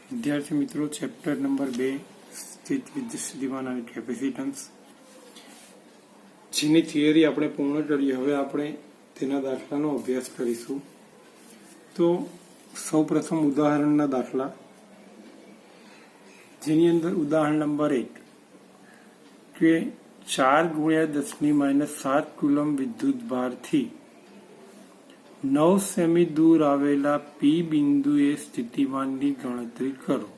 વિદ્યાર્થી મિત્રો chapter number 2 સ્થિત વિદ્યુત સ્થિતિમાન અને કેપેસિટન્સ જેની થિયરી આપણે પૂર્ણ કરી. હવે આપણે તેના દાખલાનો અભ્યાસ કરીશું. તો સૌપ્રથમ ઉદાહરણના દાખલા, જેની અંદર ઉદાહરણ નંબર 1 કે 4 × 10⁻⁷ કુલમ વિદ્યુત ભારથી 9 સેમી દૂર આવેલા પી બિંદુએ સ્થિતિમાનની ગણતરી કરો.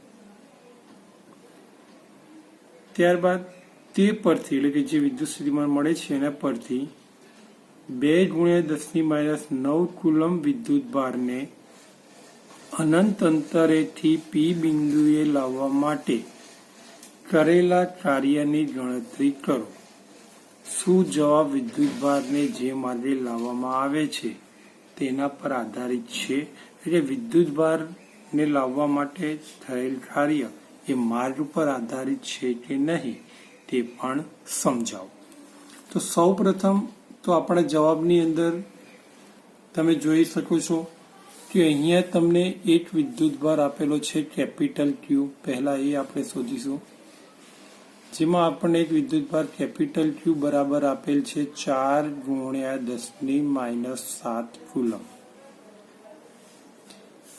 ત્યારબાદ તે પરથી એટલે કે જે વિદ્યુત સ્થિતિમાન મળે છે એના પરથી 2 × 10⁻⁹ કુલમ વિદ્યુત ભારને અનંત અંતરેથી પી બિંદુએ લાવવા માટે કરેલા કાર્યની ગણતરી કરો. શું જવાબ વિદ્યુત ભારને જે માર્ગે લાવવામાં આવે છે તેના પર આધારિત છે? એટલે વિદ્યુત ભારને લાવવા માટે થયેલ કાર્ય એ માર્ગ પર આધારિત છે કે નહીં તે પણ સમજાવો. તો સૌ પ્રથમ તો આપણા જવાબની અંદર તમે જોઈ શકો છો કે અહીંયા તમને એક વિદ્યુત ભાર આપેલો છે કેપિટલ ક્યુ. પહેલા એ આપણે શોધીશું, જેમાં આપણને એક વિદ્યુત ભાર કેપિટલ ક્યુ બરાબર આપેલ છે 4 × 10⁻⁷ કુલમ.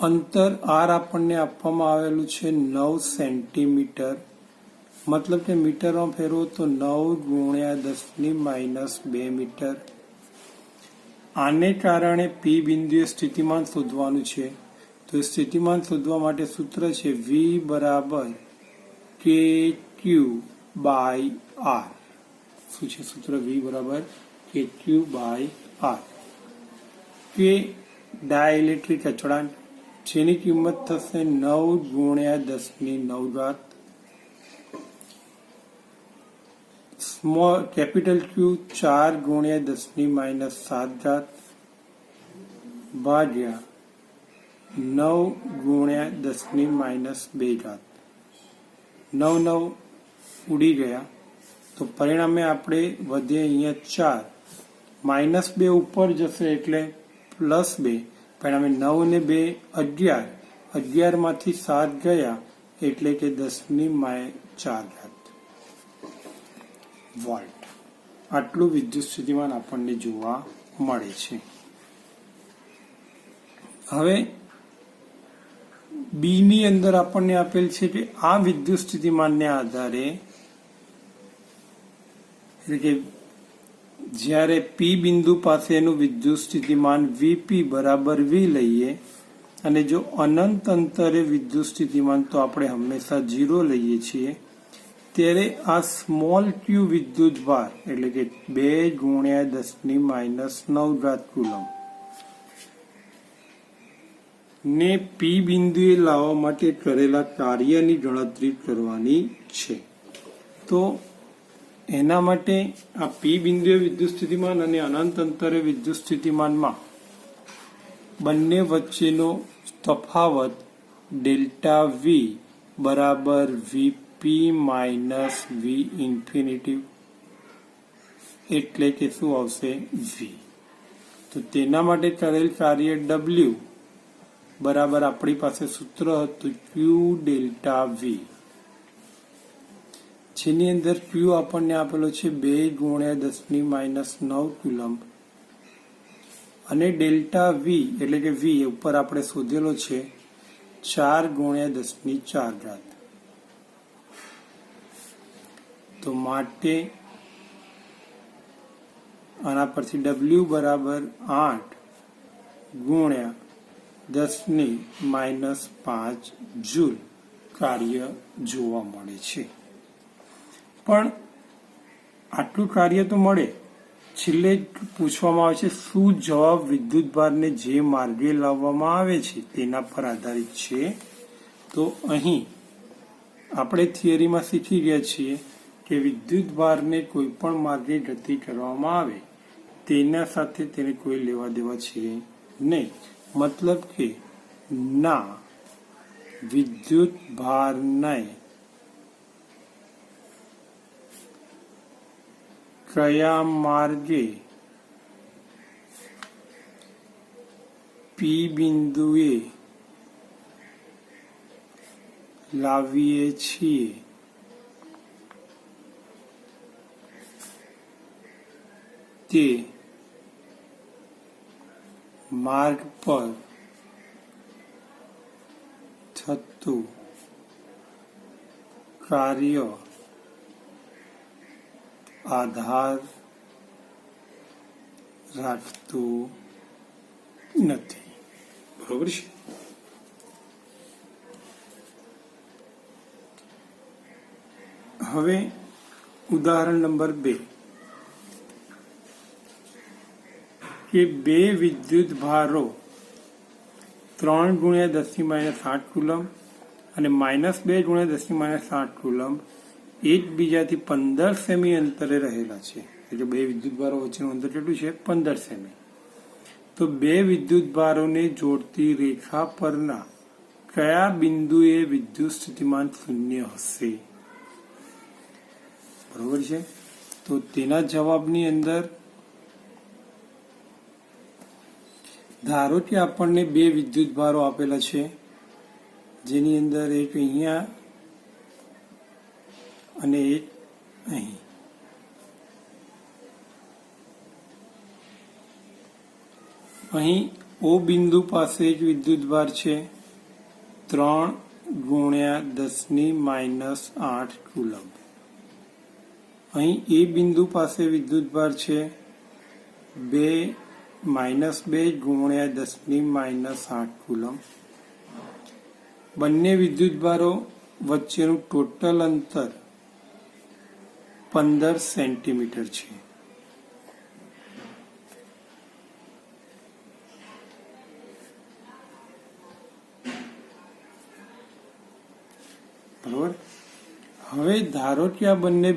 અંતર આર આપણને આપવામાં આવેલું છે 9 સેન્ટીમીટર, મતલબ કે મીટરમાં ફેરવો તો 9 × 10⁻² મીટર. આને કારણે પી બિંદુએ સ્થિતિમાન શોધવાનું છે. તો સ્થિતિમાન શોધવા માટે સૂત્ર છે V = KQ/R. શું છે સૂત્ર? V = KQ/R. કે ડાઇલેક્ટ્રિક અચળાંક, જેની કિંમત થશે 9 × 10⁹. કેપિટલ ક્યુ 4 × 10⁻⁷ ભાગ્યા 9 × 10⁻². 9 9 ઉડી ગયા તો પરિણામે આપણે વધે અહીંયા 4, -2 ઉપર જશે એટલે +2. પરિણામે 9 ને 2 11, 11 માંથી 7 ગયા એટલે કે 10⁻⁴ વોલ્ટ. આટલું વિદ્યુત સ્થિતિમાન આપણને જોવા મળે છે. હવે બી ની અંદર આપણને આપેલ છે કે આ વિદ્યુત સ્થિતિમાનને આધારે એટલે કે જ્યારે પી બિંદુ પાસેનું વિદ્યુત સ્થિતિમાન વીપી = V લઈએ અને જો અનંત અંતરે વિદ્યુત સ્થિતિમાન તો આપણે હંમેશા 0 લઈએ છીએ, ત્યારે આ સ્મોલ ક્યુ વિદ્યુત ભાર એટલે કે 2 × 10⁻⁹ કુલમ ને પી બિંદુએ લાવવા માટે કરેલા કાર્યની ગણતરી કરવાની છે. તો એના માટે આ પી બિંદુએ વિદ્યુત સ્થિતિમાન અને અનંત અંતરે વિદ્યુત સ્થિતિમાનમાં બંને વચ્ચેનો તફાવત ΔV = VP - V ઇન્ફિનિટી, એટલે કે શું આવશે? V. તો તેના માટે કરેલ કાર્ય W બરાબર આપણી પાસે સૂત્ર હતું Q∆V, જેની અંદર Q આપણને આપેલો છે 2 × 10⁻⁹ કુલમ અને ΔV એટલે કે V ઉપર આપણે શોધેલો છે 4 × 10⁴. તો માટે આના પરથી W = 8 × 10⁻⁵ જૂલ કાર્ય જોવા મળે છે. પણ આટલું કાર્ય તો મળે, છેલ્લે પૂછવામાં આવે છે શું જવાબ વિદ્યુત ભારને જે માર્ગે લાવવામાં આવે છે તેના પર આધારિત છે. તો અહીં આપણે થિયરીમાં શીખી ગયા છીએ કે વિદ્યુત ભારને કોઈ પણ માર્ગે ગતિ કરવામાં આવે તેના સાથે તેને કોઈ લેવા દેવા છે નહીં. મતલબ કે ના વિદ્યુત ભારને કયા માર્ગે પી બિંદુએ લાવીએ છીએ તે માર્ગ પર થતું કાર્ય આધાર રાખતું નથી. બરોબર છે. હવે ઉદાહરણ નંબર 2 કે બે વિદ્યુત ભારો 3 ગુણ્યા 10⁻8 કુલમ અને -2 ગુણ્યા 10⁻8 કુલમ એકબીજાથી 15 સેમી અંતરે રહેલા છે. એટલે બે વિદ્યુત ભારો વચ્ચેનું અંતર કેટલું છે? 15 સેમી. તો બે વિદ્યુત ભારોને જોડતી રેખા પરના કયા બિંદુએ વિદ્યુત સ્થિતિમાન શૂન્ય હશે? બરોબર છે. તો તેના જવાબની અંદર ધારો કે આપણને બે વિદ્યુત ભારો આપેલા છે, જેની અંદર એક અહીંયા અને એક અહીં. અહીં ઓ બિંદુ પાસે એક વિદ્યુત ભાર છે 3 ગુણ્યા 10⁻8 કુલમ. અહીં એ બિંદુ પાસે વિદ્યુત ભાર છે 2 ગુણ્યા 10⁻8 કુલમ. બંને વિદ્યુત ભારો વચ્ચેનું ટોટલ અંતર 15 સેન્ટીમીટર છે. બરોબર. હવે ધારો કે આ બંને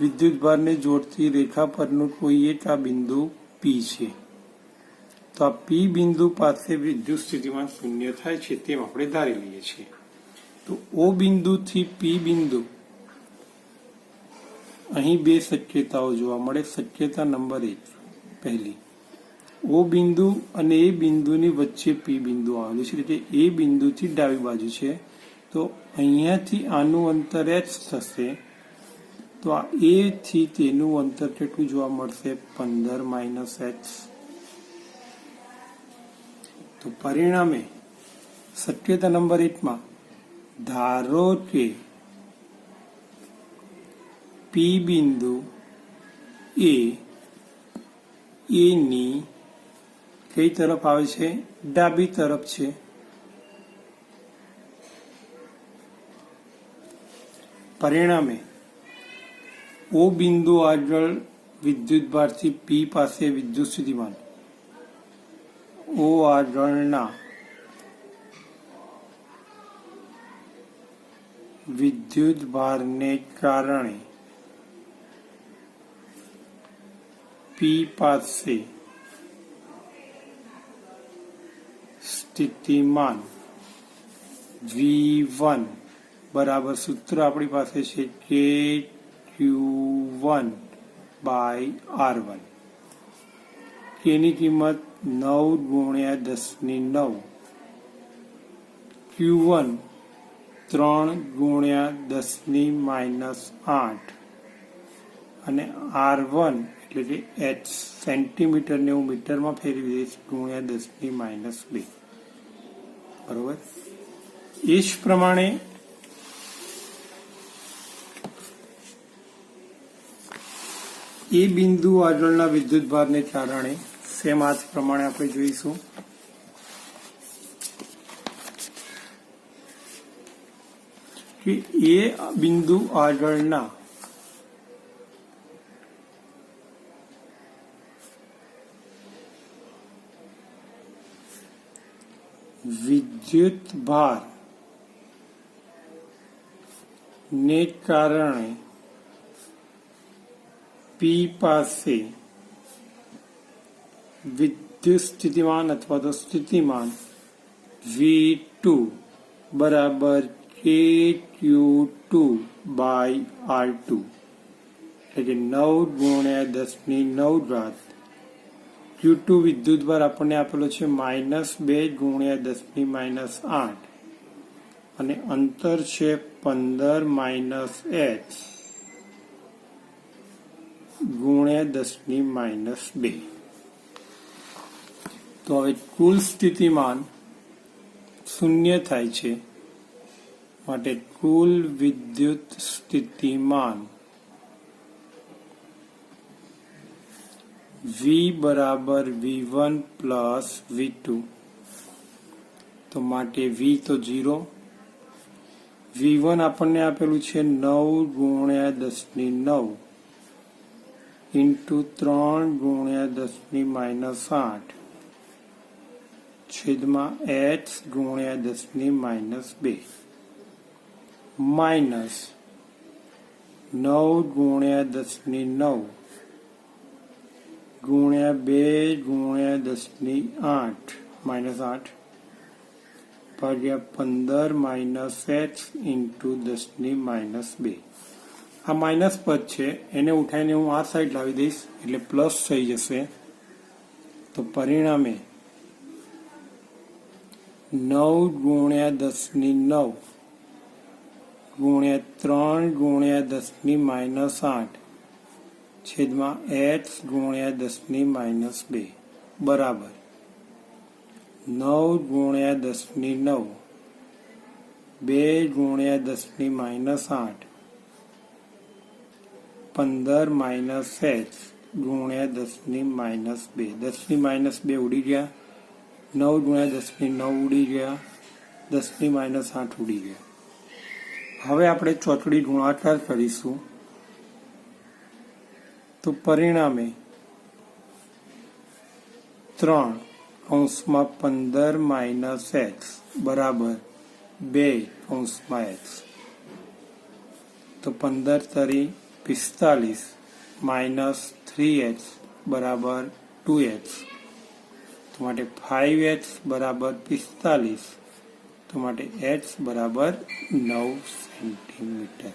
વિદ્યુત ભારને જોડતી રેખા પરનું કોઈ એક આ બિંદુ P છે. તો આ P બિંદુ પાસે વિદ્યુત સ્થિતિમાન શૂન્ય થાય છે તેમ આપણે ધારી લઈએ છીએ. તો O બિંદુથી P બિંદુ અહીં બે શક્યતાઓ જોવા મળે. શક્યતા નંબર 1 પહેલી, O બિંદુ અને એ બિંદુની વચ્ચે P બિંદુ આવેલું છે, એટલે એ બિંદુથી ડાબી બાજુ છે. તો અહીંયાથી આનું અંતર h થશે. તો આ A થી તેનું અંતર કેટલું જોવા મળશે? 15 - h. તો પરિણામે શક્યતા નંબર 1 માં ધારો કે P બિંદુ એ ની કઈ તરફ આવે છે? ડાબી તરફ છે. પરિણામે O બિંદુ આગળ વિદ્યુત ભારથી P પાસે વિદ્યુત સ્થિતિમાન O આગળના વિદ્યુત ભારને કારણે P પાસે સ્થિતિમાન V1 બરાબર સૂત્ર આપણી પાસે છે KQ1/R1. K ની કિંમત 9 ગુણ્યા 10⁹. Q1 3 ગુણ્યા 10⁻8 અને R1 એટલે કે h સેન્ટીમીટરને હું મીટરમાં ફેરવી દઈશ ગુણ્યા 10⁻2. બરોબર. એ જ પ્રમાણે એ બિંદુ આગળના વિદ્યુત ભારને કારણે સેમ આ જ પ્રમાણે આપણે જોઈશું. કે એ બિંદુ આગળના વિદ્યુત ભાર ને કારણે P પાસે વિદ્યુત સ્થિતિમાન અથવા તો સ્થિતિમાન V2 બરાબર KQ2/R2 એટલે કે 9 ગુણ્યા 10⁹. Q2 વિદ્યુત ભાર આપણને આપેલો છે -2 ગુણ્યા 10⁻8 અને અંતર છે 15 માઇનસ h ગુણ્યા 10⁻². તો હવે કુલ સ્થિતિમાન શૂન્ય થાય છે, માટે કુલ વિદ્યુત સ્થિતિમાન V બરાબર V1 પ્લસ V2. તો માટે V તો 0, V1 આપણને આપેલું છે 9 ગુણ્યા 10⁹ ઇન્ટુ 3 ગુણ્યા 10⁻8 છેદમાં h ગુણ્યા 10⁻2 માઇનસ 9 ગુણ્યા 10⁹ ગુણ્યા 2 ગુણ્યા 10⁸ -8 ભાગ્યા 15 માઇનસ h ઇન્ટુ 10⁻2. આ માઇનસ પદ છે, એને ઉઠાઈને હું આ સાઈડ લાવી દઈશ એટલે પ્લસ થઈ જશે. તો પરિણામે 9 ગુણ્યા 10⁹ ગુણ્યા 3 ગુણ્યા 10⁻8 છેદમાં h ગુણ્યા 10⁻2 બરાબર 9 ગુણ્યા 10⁹ 2 ગુણ્યા 10⁻8 15 માઇનસ h ગુણ્યા 10⁻2. 10⁻2 ઉડી ગયા, 9 ગુણ્યા 10⁹ ઉડી ગયા, 10⁻8 ઉડી ગયા. હવે આપણે ચોકડી ગુણાકાર કરીશું. તો પરિણામે 3 કૌંસમાં 15 માઇનસ h બરાબર 2 કૌંસમાં h. તો 15 તરી 45 માઇનસ 3h બરાબર 2h. તો માટે 5h બરાબર 45. તો માટે h બરાબર 9 સેન્ટીમીટર.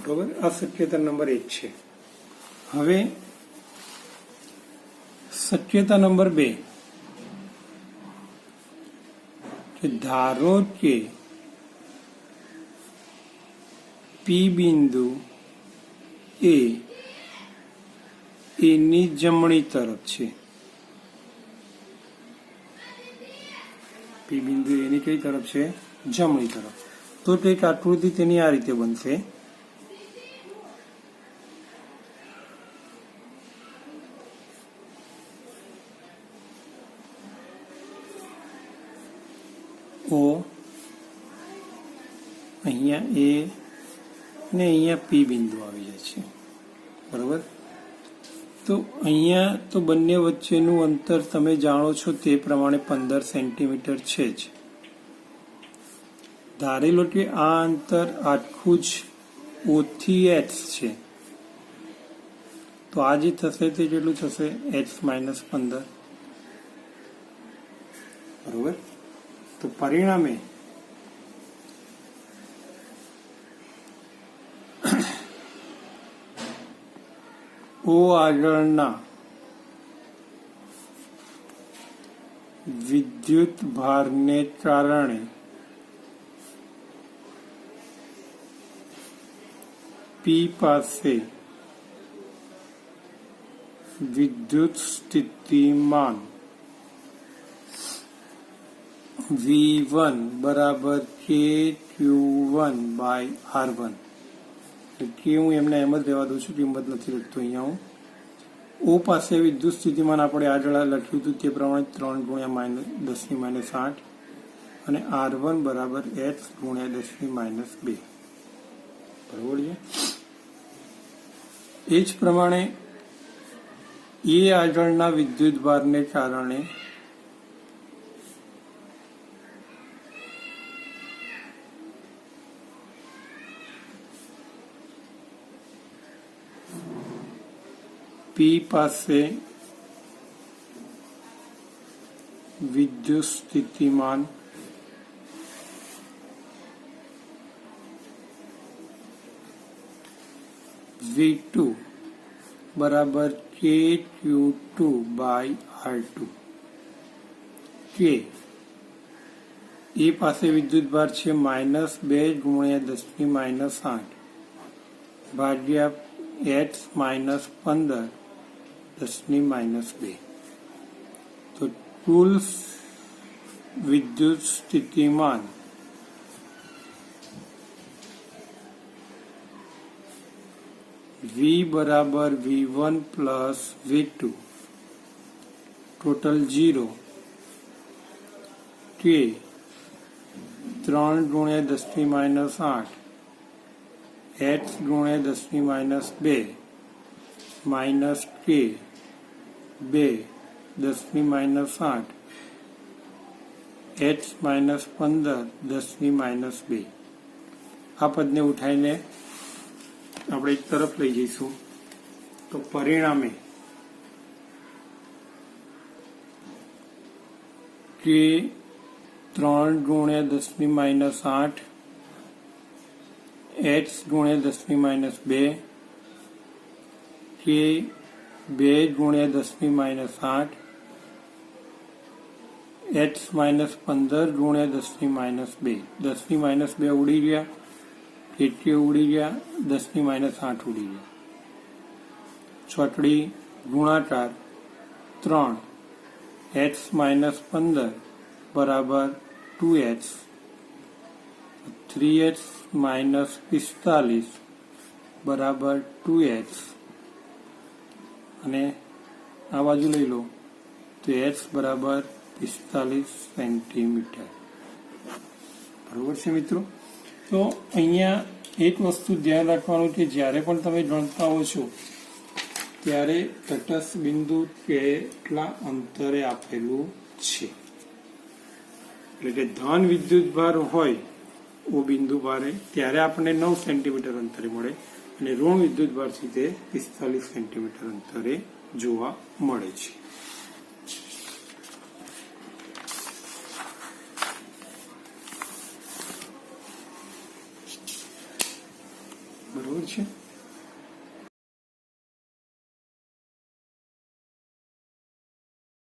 બરોબર, આ શક્યતા નંબર 1 છે. હવે શક્યતા નંબર 2 કે ધારો કે પી બિંદુ એ એની જમણી તરફ છે. પી બિંદુ એની કઈ તરફ છે? જમણી તરફ. તો કંઈક આકૃતિ તેની આ રીતે બનશે. O અહીંયા એ ને અહીંયા પી બિંદુ આવી જાય છે. બરોબર. તો અહીંયા તો બંને વચ્ચેનું અંતર તમે જાણો છો તે પ્રમાણે 15 સેન્ટીમીટર છે જ. ધારેલો કે આ અંતર આખું જ O થી h છે. તો આ જે થશે તે કેટલું થશે? h-15. બરોબર. તો પરિણામે O આગળના વિદ્યુત ભારને કારણે P પાસે વિદ્યુત સ્થિતિમાન V1 બરાબર KQ1/R1. કે હું એમને એમ જ રહેવા દઉં છું, કિંમત નથી લખતો અહીંયા હું. O પાસે વિદ્યુત સ્થિતિમાન આપણે આગળ લખ્યું હતું તે પ્રમાણે 3 ગુણ્યા 10⁻8 અને R1 બરાબર h ગુણ્યા 10⁻2. બરોબર છે. એ જ પ્રમાણે એ આગળના વિદ્યુત ભારને કારણે P પાસે વિદ્યુત સ્થિતિમાન V2 બરાબર Q KQ2/R2 કે એ પાસે વિદ્યુત ભાર છે -2 ગુણ્યા 10⁻8 ભાગ્યા H -15 10⁻2. તો કુલ વિદ્યુત સ્થિતિમાન V બરાબર V1 પ્લસ V2 ટોટલ 0 કે 3 ગુણ્યા 10⁻8 H ગુણ્યા 10⁻2 માઇનસ K 2 10⁻8 H -15 10⁻2. આ પદને ઉઠાઈને આપણે એક તરફ લઈ જઈશું તો પરિણામે કે 3 ગુણ્યા 10⁻8 H ગુણ્યા 10⁻2 કે 2 ગુણ્યા 10⁻8 H -15 ગુણ્યા 10⁻2 10⁻2 ઉડી ગયા, કેટલી ઉડી ગયા, 10⁻8 ઉડી ગયા. ચોકડી ગુણાકાર 3 H -15 બરાબર 2H 3H -45 બરાબર 2H અને આ બાજુ લઈ લો તો H બરાબર 45 સેન્ટીમીટર. બરોબર છે મિત્રો. તો અહીંયા એક વસ્તુ ધ્યાન રાખવાનું કે જ્યારે પણ તમે ગણતા હો છો ત્યારે તટસ્થ બિંદુ કેટલા અંતરે આપેલું છે, એટલે કે ધન વિદ્યુત ભાર હોય ઓ બિંદુ ભારે ત્યારે આપણને 9 સેન્ટીમીટર અંતરે મળે અને ઋણ વિદ્યુત ભાર છે તે 45 સેન્ટીમીટર અંતરે જોવા મળે છે. બરોબર છે.